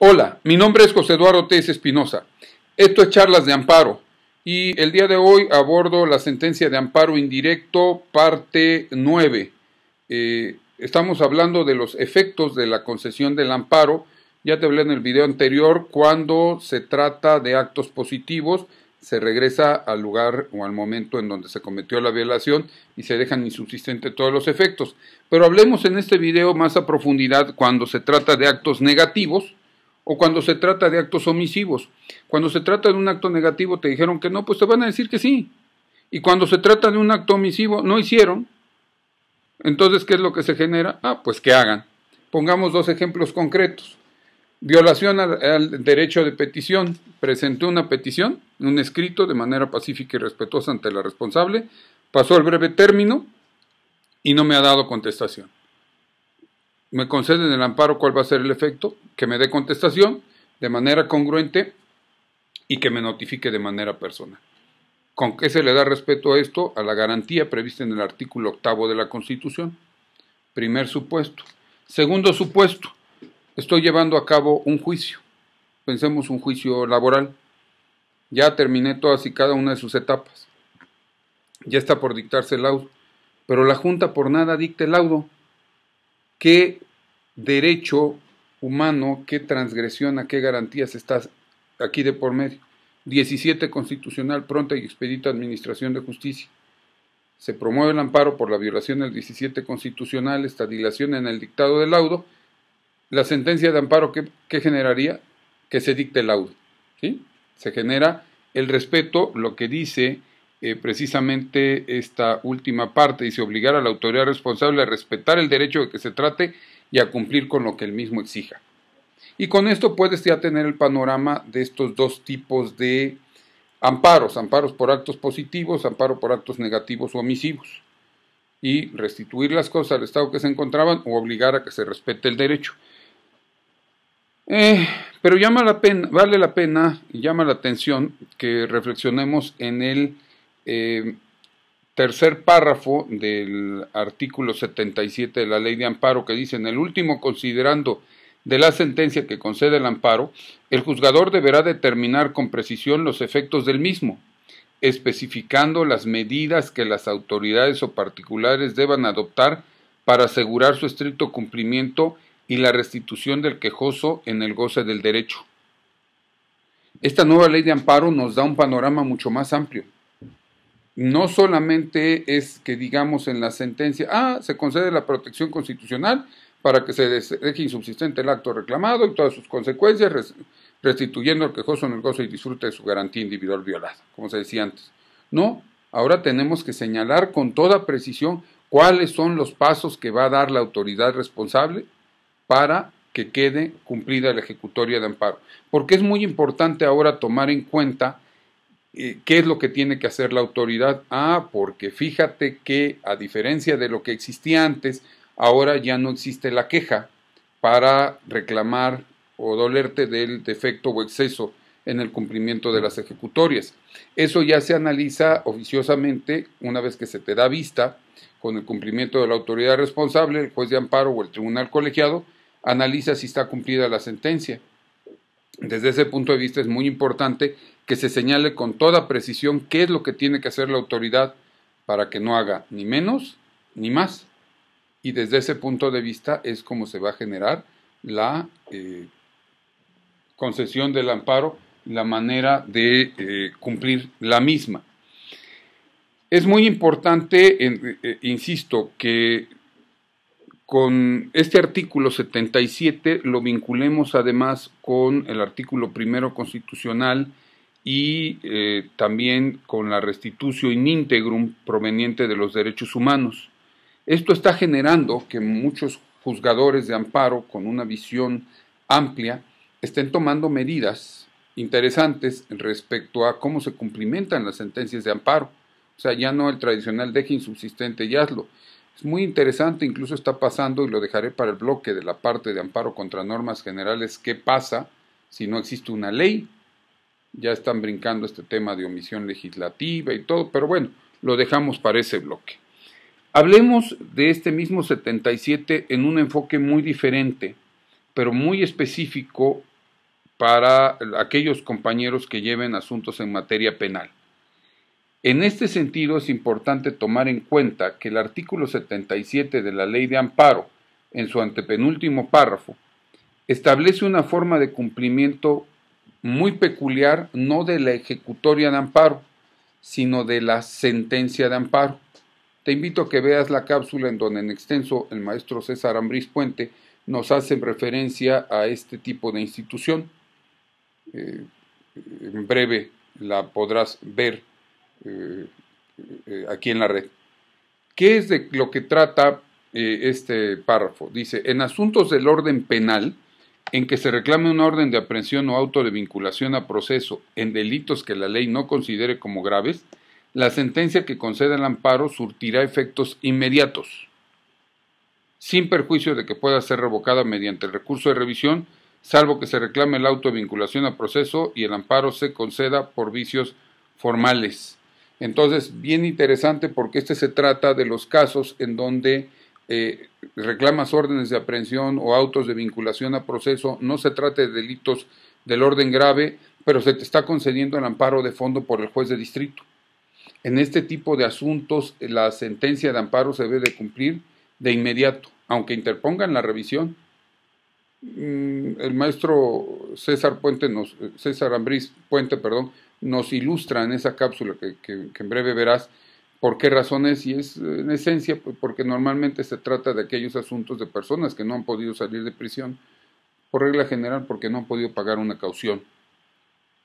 Hola, mi nombre es José Eduardo Telles Espinosa. Esto es Charlas de Amparo y el día de hoy abordo la sentencia de amparo indirecto, parte 9. Estamos hablando de los efectos de la concesión del amparo. Ya te hablé en el video anterior, cuando se trata de actos positivos, se regresa al lugar o al momento en donde se cometió la violación y se dejan insubsistentes todos los efectos. Pero hablemos en este video más a profundidad cuando se trata de actos negativos, o cuando se trata de actos omisivos. Cuando se trata de un acto negativo te dijeron que no, pues te van a decir que sí. Y cuando se trata de un acto omisivo, no hicieron. Entonces, ¿qué es lo que se genera? Pues que hagan. Pongamos dos ejemplos concretos. Violación al derecho de petición. Presenté una petición, un escrito de manera pacífica y respetuosa ante la responsable. Pasó el breve término y no me ha dado contestación. Me conceden el amparo, ¿cuál va a ser el efecto? Que me dé contestación de manera congruente y que me notifique de manera personal. ¿Con qué se le da respeto a esto? A la garantía prevista en el artículo 8º de la Constitución. Primer supuesto. Segundo supuesto, estoy llevando a cabo un juicio. Pensemos un juicio laboral. Ya terminé todas y cada una de sus etapas. Ya está por dictarse el laudo. Pero la Junta por nada dicta el laudo. ¿Qué derecho humano, qué transgresión, a qué garantías está aquí de por medio? 17 constitucional, pronta y expedita administración de justicia. Se promueve el amparo por la violación del 17 constitucional, esta dilación en el dictado del laudo. La sentencia de amparo, ¿qué generaría? Que se dicte el laudo, ¿sí? Se genera el respeto, lo que dice precisamente esta última parte, dice obligar a la autoridad responsable a respetar el derecho de que se trate y a cumplir con lo que el mismo exija. Y con esto puedes ya tener el panorama de estos dos tipos de amparos: amparos por actos positivos, amparo por actos negativos o omisivos, y restituir las cosas al estado que se encontraban o obligar a que se respete el derecho. Pero vale la pena y llama la atención que reflexionemos en el tercer párrafo del artículo 77 de la Ley de Amparo, que dice: en el último considerando de la sentencia que concede el amparo, el juzgador deberá determinar con precisión los efectos del mismo, especificando las medidas que las autoridades o particulares deban adoptar para asegurar su estricto cumplimiento y la restitución del quejoso en el goce del derecho. Esta nueva Ley de Amparo nos da un panorama mucho más amplio. No solamente es que digamos en la sentencia, se concede la protección constitucional para que se deje insubsistente el acto reclamado y todas sus consecuencias, restituyendo al quejoso en el goce y disfrute de su garantía individual violada, como se decía antes. No, ahora tenemos que señalar con toda precisión cuáles son los pasos que va a dar la autoridad responsable para que quede cumplida la ejecutoria de amparo. Porque es muy importante ahora tomar en cuenta ¿qué es lo que tiene que hacer la autoridad? Porque fíjate que a diferencia de lo que existía antes, ahora ya no existe la queja para reclamar o dolerte del defecto o exceso en el cumplimiento de las ejecutorias. Eso ya se analiza oficiosamente una vez que se te da vista con el cumplimiento de la autoridad responsable. El juez de amparo o el tribunal colegiado analiza si está cumplida la sentencia. Desde ese punto de vista es muy importante que se señale con toda precisión qué es lo que tiene que hacer la autoridad para que no haga ni menos ni más. Y desde ese punto de vista es como se va a generar la concesión del amparo, la manera de cumplir la misma. Es muy importante, insisto, que con este artículo 77 lo vinculemos además con el artículo 1º constitucional y también con la restitutio in integrum proveniente de los derechos humanos. Esto está generando que muchos juzgadores de amparo con una visión amplia estén tomando medidas interesantes respecto a cómo se cumplimentan las sentencias de amparo. O sea, ya no el tradicional deje insubsistente y hazlo. Es muy interesante, incluso está pasando, y lo dejaré para el bloque de la parte de amparo contra normas generales, qué pasa si no existe una ley. Ya están brincando este tema de omisión legislativa y todo, pero bueno, lo dejamos para ese bloque. Hablemos de este mismo 77 en un enfoque muy diferente, pero muy específico para aquellos compañeros que lleven asuntos en materia penal. En este sentido, es importante tomar en cuenta que el artículo 77 de la Ley de Amparo, en su antepenúltimo párrafo, establece una forma de cumplimiento muy peculiar, no de la ejecutoria de amparo, sino de la sentencia de amparo. Te invito a que veas la cápsula en donde en extenso el maestro César Ambrís Puente nos hace referencia a este tipo de institución. En breve la podrás ver aquí en la red. ¿Qué es de lo que trata este párrafo? Dice, en asuntos del orden penal, en que se reclame una orden de aprehensión o auto de vinculación a proceso en delitos que la ley no considere como graves, la sentencia que conceda el amparo surtirá efectos inmediatos, sin perjuicio de que pueda ser revocada mediante el recurso de revisión, salvo que se reclame el auto de vinculación a proceso y el amparo se conceda por vicios formales. Entonces, bien interesante porque se trata de los casos en donde reclamas órdenes de aprehensión o autos de vinculación a proceso, no se trata de delitos del orden grave, pero se te está concediendo el amparo de fondo por el juez de distrito. En este tipo de asuntos, la sentencia de amparo se debe de cumplir de inmediato, aunque interpongan la revisión. El maestro César Ambrís Puente, nos ilustra en esa cápsula que en breve verás por qué razones, y es en esencia porque normalmente se trata de aquellos asuntos de personas que no han podido salir de prisión, por regla general porque no han podido pagar una caución,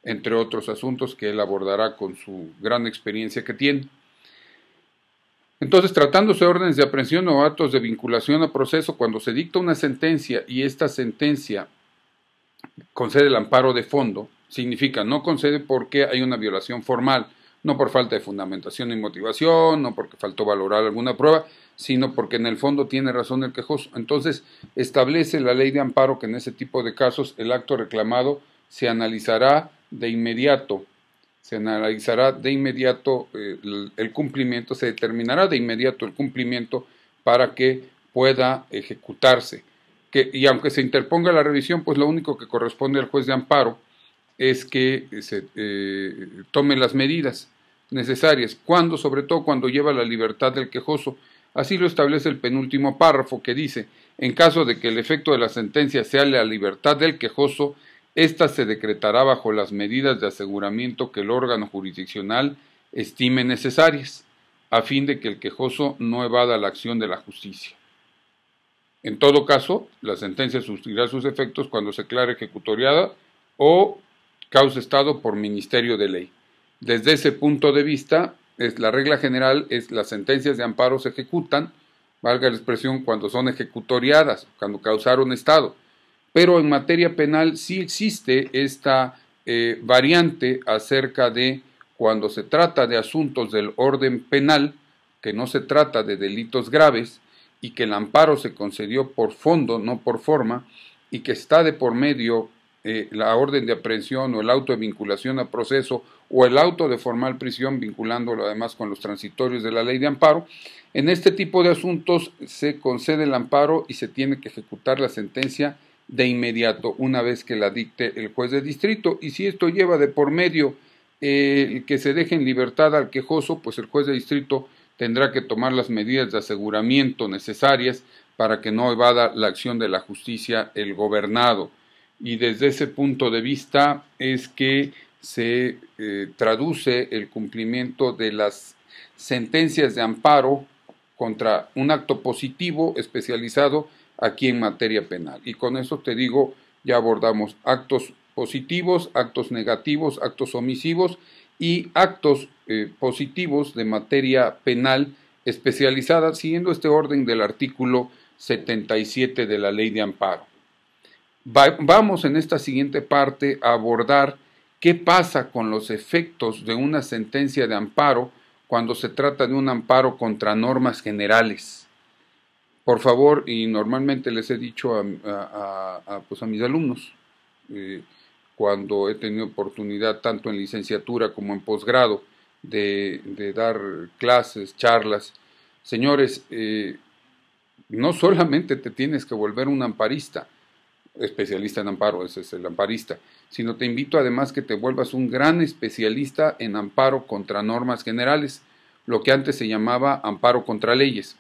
entre otros asuntos que él abordará con su gran experiencia que tiene. Entonces, tratándose de órdenes de aprehensión o actos de vinculación a proceso, cuando se dicta una sentencia y esta sentencia concede el amparo de fondo, significa no concede porque hay una violación formal, no por falta de fundamentación y motivación, no porque faltó valorar alguna prueba, sino porque en el fondo tiene razón el quejoso. Entonces, establece la ley de amparo que en ese tipo de casos el acto reclamado se analizará de inmediato. El cumplimiento, se determinará de inmediato el cumplimiento para que pueda ejecutarse. Y aunque se interponga la revisión, pues lo único que corresponde al juez de amparo es que se tome las medidas necesarias, sobre todo cuando lleva la libertad del quejoso. Así lo establece el penúltimo párrafo, que dice, en caso de que el efecto de la sentencia sea la libertad del quejoso, ésta se decretará bajo las medidas de aseguramiento que el órgano jurisdiccional estime necesarias, a fin de que el quejoso no evada la acción de la justicia. En todo caso, la sentencia surtirá sus efectos cuando se declare ejecutoriada o cause estado por ministerio de ley. Desde ese punto de vista, la regla general es las sentencias de amparo se ejecutan, valga la expresión, cuando son ejecutoriadas, cuando causaron estado. Pero en materia penal sí existe esta variante acerca de cuando se trata de asuntos del orden penal, que no se trata de delitos graves y que el amparo se concedió por fondo, no por forma, y que está de por medio la orden de aprehensión o el auto de vinculación a proceso o el auto de formal prisión, vinculándolo además con los transitorios de la ley de amparo. En este tipo de asuntos se concede el amparo y se tiene que ejecutar la sentencia de inmediato, una vez que la dicte el juez de distrito, y si esto lleva de por medio que se deje en libertad al quejoso, pues el juez de distrito tendrá que tomar las medidas de aseguramiento necesarias para que no evada la acción de la justicia el gobernado. Y desde ese punto de vista es que se traduce el cumplimiento de las sentencias de amparo contra un acto positivo especializado aquí en materia penal. Y con eso te digo, ya abordamos actos positivos, actos negativos, actos omisivos y actos positivos de materia penal especializada, siguiendo este orden del artículo 77 de la Ley de Amparo. Vamos en esta siguiente parte a abordar qué pasa con los efectos de una sentencia de amparo cuando se trata de un amparo contra normas generales. Por favor, y normalmente les he dicho a mis alumnos, cuando he tenido oportunidad tanto en licenciatura como en posgrado de dar clases, charlas, señores, no solamente te tienes que volver un amparista, especialista en amparo, ese es el amparista, sino te invito además que te vuelvas un gran especialista en amparo contra normas generales, lo que antes se llamaba amparo contra leyes.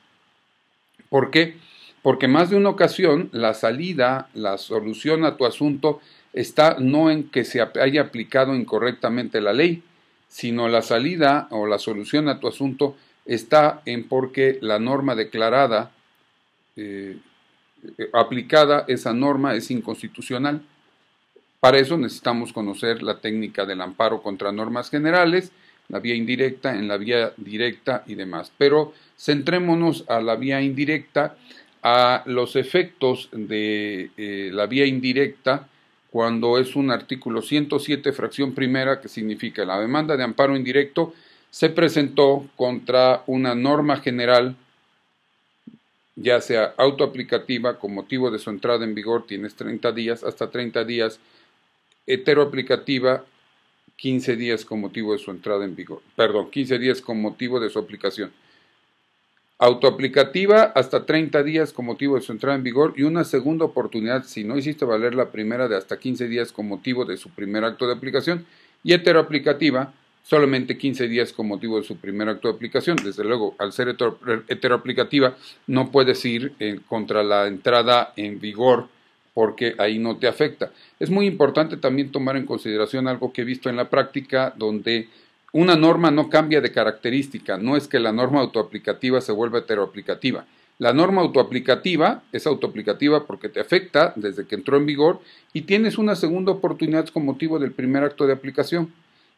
¿Por qué? Porque más de una ocasión la salida, la solución a tu asunto está no en que se haya aplicado incorrectamente la ley, sino la salida o la solución a tu asunto está en porque la norma declarada, aplicada, esa norma es inconstitucional. Para eso necesitamos conocer la técnica del amparo contra normas generales, la vía indirecta, en la vía directa y demás. Pero centrémonos a la vía indirecta, a los efectos de la vía indirecta cuando es un artículo 107, fracción primera, que significa la demanda de amparo indirecto se presentó contra una norma general, ya sea autoaplicativa, con motivo de su entrada en vigor tienes 30 días, hasta 30 días, heteroaplicativa, 15 días con motivo de su entrada en vigor, 15 días con motivo de su aplicación. Autoaplicativa hasta 30 días con motivo de su entrada en vigor y una segunda oportunidad si no hiciste valer la primera de hasta 15 días con motivo de su primer acto de aplicación, y heteroaplicativa solamente 15 días con motivo de su primer acto de aplicación. Desde luego, al ser heteroaplicativa no puedes ir contra la entrada en vigor porque ahí no te afecta. Es muy importante también tomar en consideración algo que he visto en la práctica, donde una norma no cambia de característica, no es que la norma autoaplicativa se vuelva heteroaplicativa. La norma autoaplicativa es autoaplicativa porque te afecta desde que entró en vigor y tienes una segunda oportunidad con motivo del primer acto de aplicación.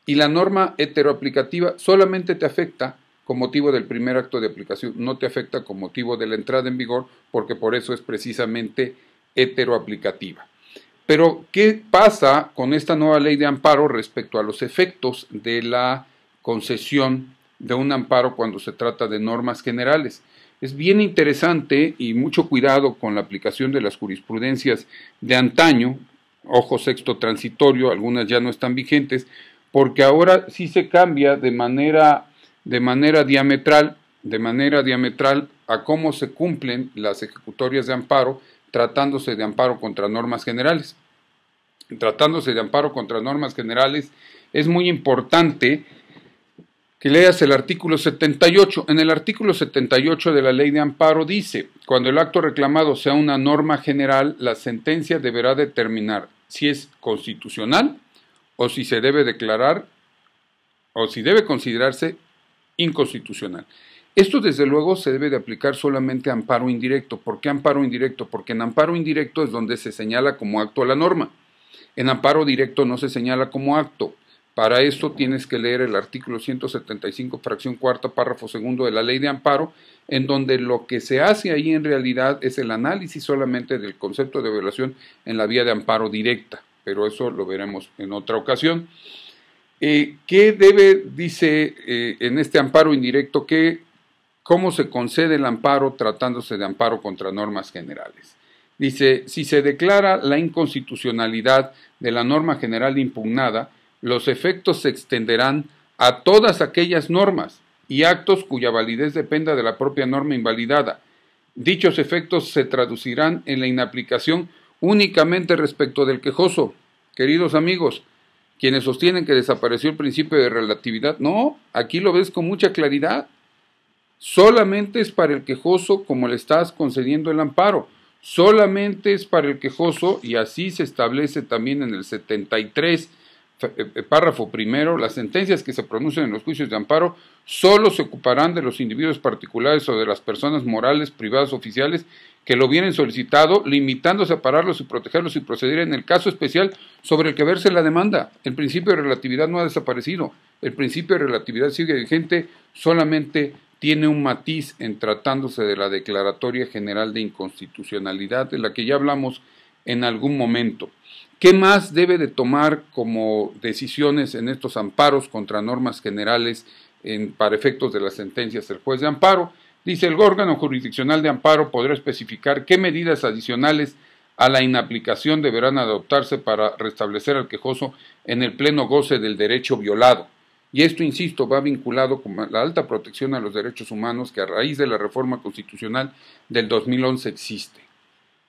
Y la norma heteroaplicativa solamente te afecta con motivo del primer acto de aplicación, no te afecta con motivo de la entrada en vigor, porque por eso es precisamente heteroaplicativa. Pero, ¿qué pasa con esta nueva ley de amparo respecto a los efectos de la concesión de un amparo cuando se trata de normas generales? Es bien interesante y mucho cuidado con la aplicación de las jurisprudencias de antaño, ojo sexto transitorio, algunas ya no están vigentes, porque ahora sí se cambia de manera diametral a cómo se cumplen las ejecutorias de amparo, tratándose de amparo contra normas generales. Tratándose de amparo contra normas generales, es muy importante que leas el artículo 78. En el artículo 78 de la ley de amparo dice: cuando el acto reclamado sea una norma general, la sentencia deberá determinar si es constitucional o si se debe declarar o si debe considerarse inconstitucional. Esto desde luego se debe de aplicar solamente a amparo indirecto. ¿Por qué amparo indirecto? Porque en amparo indirecto es donde se señala como acto a la norma. En amparo directo no se señala como acto. Para esto tienes que leer el artículo 175, fracción cuarta, párrafo segundo de la ley de amparo, en donde lo que se hace ahí en realidad es el análisis solamente del concepto de violación en la vía de amparo directa, pero eso lo veremos en otra ocasión. ¿Qué dice en este amparo indirecto, cómo se concede el amparo tratándose de amparo contra normas generales? Dice: si se declara la inconstitucionalidad de la norma general impugnada, los efectos se extenderán a todas aquellas normas y actos cuya validez dependa de la propia norma invalidada. Dichos efectos se traducirán en la inaplicación únicamente respecto del quejoso. Queridos amigos, quienes sostienen que desapareció el principio de relatividad, no, aquí lo ves con mucha claridad. Solamente es para el quejoso como le estás concediendo el amparo. Solamente es para el quejoso, y así se establece también en el 73, párrafo primero: las sentencias que se pronuncien en los juicios de amparo solo se ocuparán de los individuos particulares o de las personas morales, privadas, oficiales que lo vienen solicitado, limitándose a pararlos y protegerlos y proceder en el caso especial sobre el que verse la demanda. El principio de relatividad no ha desaparecido. El principio de relatividad sigue vigente, solamente tiene un matiz en tratándose de la Declaratoria General de Inconstitucionalidad, de la que ya hablamos en algún momento. ¿Qué más debe de tomar como decisiones en estos amparos contra normas generales para efectos de las sentencias el juez de amparo? Dice: el órgano jurisdiccional de amparo podrá especificar qué medidas adicionales a la inaplicación deberán adoptarse para restablecer al quejoso en el pleno goce del derecho violado. Y esto, insisto, va vinculado con la alta protección a los derechos humanos que a raíz de la reforma constitucional del 2011 existe.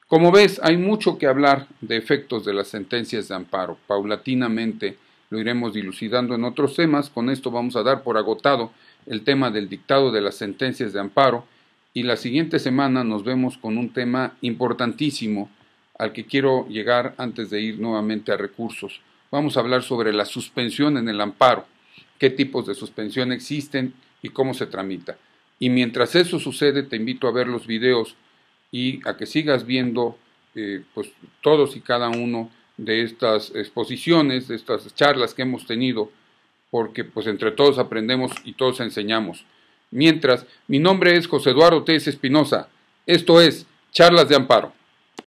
Como ves, hay mucho que hablar de efectos de las sentencias de amparo. Paulatinamente lo iremos dilucidando en otros temas. Con esto vamos a dar por agotado el tema del dictado de las sentencias de amparo y la siguiente semana nos vemos con un tema importantísimo al que quiero llegar antes de ir nuevamente a recursos. Vamos a hablar sobre la suspensión en el amparo, qué tipos de suspensión existen y cómo se tramita. Y mientras eso sucede, te invito a ver los videos y a que sigas viendo pues todos y cada uno de estas exposiciones, de estas charlas que hemos tenido, porque pues entre todos aprendemos y todos enseñamos. Mientras, mi nombre es José Eduardo Telles Espinosa. Esto es Charlas de Amparo.